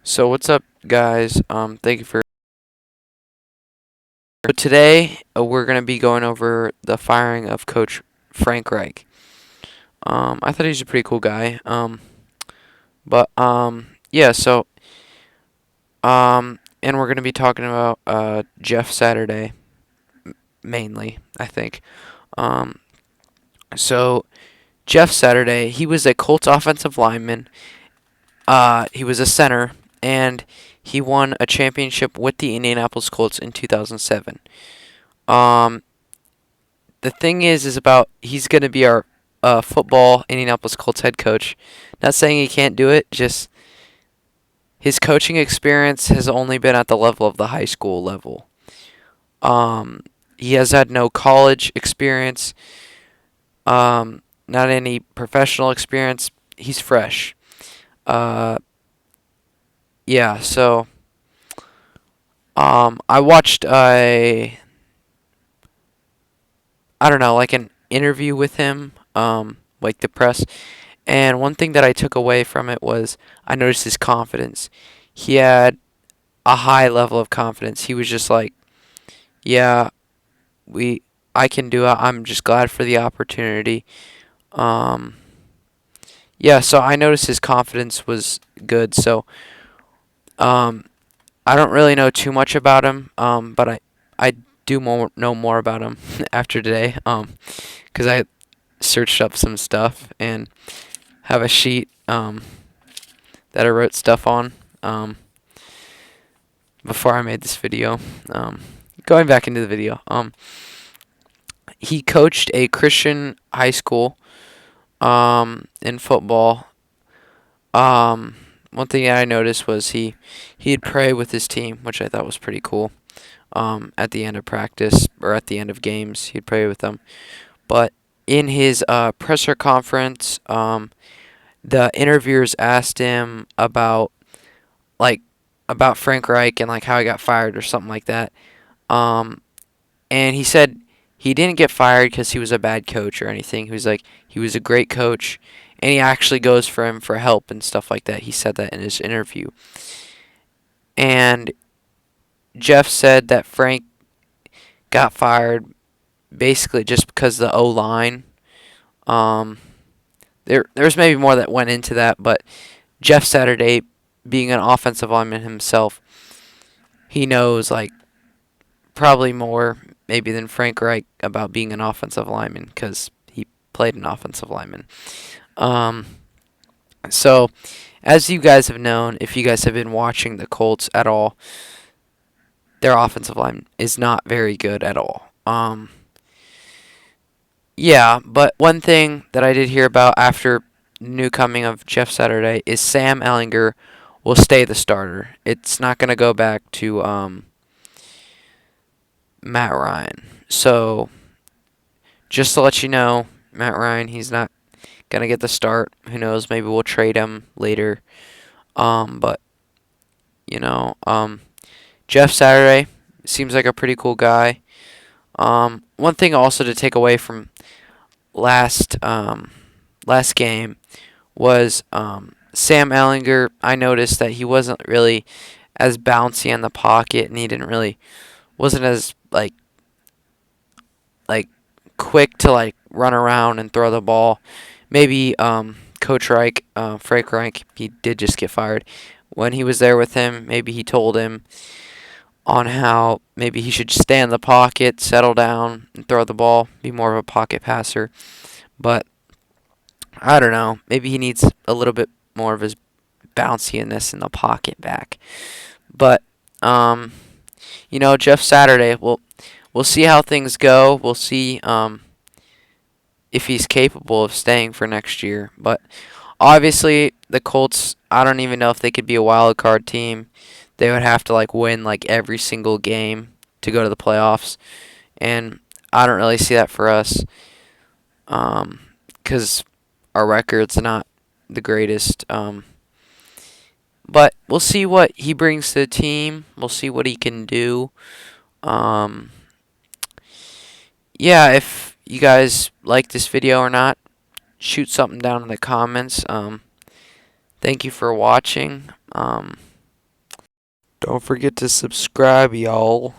So what's up, guys? Thank you for today. We're gonna be going over the firing of Coach Frank Reich. I thought he's a pretty cool guy. Yeah. And we're gonna be talking about Jeff Saturday mainly, I think. Um, so Jeff Saturday, he was a Colts offensive lineman. He was a center, and he won a championship with the Indianapolis Colts in 2007. Um, the thing is about he's going to be our football Indianapolis Colts head coach. Not saying he can't do it, just his coaching experience has only been at the level of the high school level. He has had no college experience, not any professional experience. He's fresh. Uh, yeah, so I watched I don't know, like an interview with him, like the press. And one thing that I took away from it was I noticed his confidence. He had a high level of confidence. He was just like, "Yeah, we, I can do it. I'm just glad for the opportunity." Um, yeah, so I noticed his confidence was good. So, um, I don't really know too much about him. But I do know more about him after today. 'Cause I searched up some stuff and have a sheet that I wrote stuff on before I made this video. Going back into the video, he coached a Christian high school in football. One thing that I noticed was he'd pray with his team, which I thought was pretty cool. At the end of practice or at the end of games, he'd pray with them. But in his presser conference, the interviewers asked him like about Frank Reich and like how he got fired or something like that. Um, and he said he didn't get fired because he was a bad coach or anything. He was like he was a great coach, and he actually goes for him for help and stuff like that. He said that in his interview. And Jeff said that Frank got fired basically just because the O line. Um, there's maybe more that went into that, but Jeff Saturday, being an offensive lineman himself, he knows like probably more maybe than Frank Reich about being an offensive lineman because he played an offensive lineman. Um, so as you guys have known, if you guys have been watching the Colts at all, their offensive line is not very good at all. Yeah, but one thing that I did hear about after new coming of Jeff Saturday is Sam Ellinger will stay the starter. It's not going to go back to Matt Ryan. So just to let you know, Matt Ryan, he's not going to get the start. Who knows? Maybe we'll trade him later. But you know, Jeff Saturday seems like a pretty cool guy. One thing also to take away from last last game was Sam Ellinger. I noticed that he wasn't really as bouncy in the pocket, and he didn't really wasn't as like quick to like run around and throw the ball. Maybe Coach Reich, Frank Reich, he did just get fired. When he was there with him, maybe he told him on how maybe he should stay in the pocket, settle down, and throw the ball, be more of a pocket passer. But I don't know. Maybe he needs a little bit more of his bounciness in the pocket back. But Jeff Saturday, we'll see how things go. We'll see if he's capable of staying for next year. But obviously, the Colts, I don't even know if they could be a wild card team. They would have to like win like every single game to go to the playoffs, and I don't really see that for us, because our record's not the greatest. But we'll see what he brings to the team. We'll see what he can do. Um, yeah, if you guys like this video or not, shoot something down in the comments. Thank you for watching. Don't forget to subscribe, y'all.